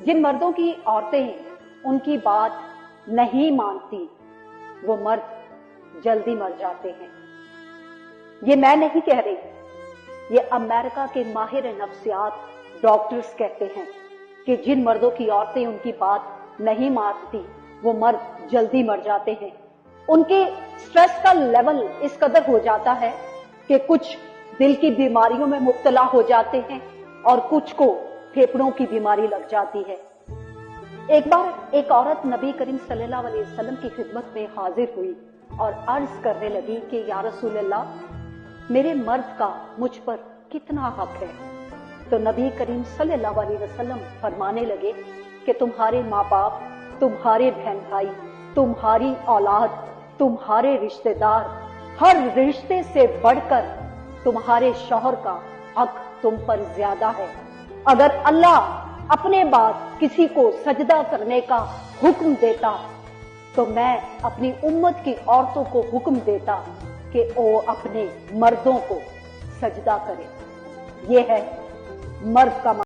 जिन मर्दों की औरतें उनकी बात नहीं मानती वो मर्द जल्दी मर जाते हैं। ये मैं नहीं कह रही, ये अमेरिका के माहिर नफ्सियात डॉक्टर्स कहते हैं कि जिन मर्दों की औरतें उनकी बात नहीं मानती वो मर्द जल्दी मर जाते हैं। उनके स्ट्रेस का लेवल इस कदर हो जाता है कि कुछ दिल की बीमारियों में मुब्तला हो जाते हैं और कुछ को फेफड़ों की बीमारी लग जाती है। एक बार एक औरत नबी करीम सल्लल्लाहु अलैहि वसल्लम की खिदमत में हाजिर हुई और अर्ज करने लगी कि या रसूल अल्लाह, मेरे मर्द का मुझ पर कितना हक है। तो नबी करीम सल्लल्लाहु अलैहि वसल्लम फरमाने लगे कि तुम्हारे माँ बाप, तुम्हारे बहन भाई, तुम्हारी औलाद, तुम्हारे रिश्तेदार, हर रिश्ते से बढ़कर तुम्हारे शौहर का हक तुम पर ज्यादा है। अगर अल्लाह अपने बाद किसी को सजदा करने का हुक्म देता तो मैं अपनी उम्मत की औरतों को हुक्म देता कि वो अपने मर्दों को सजदा करें। ये है मर्द का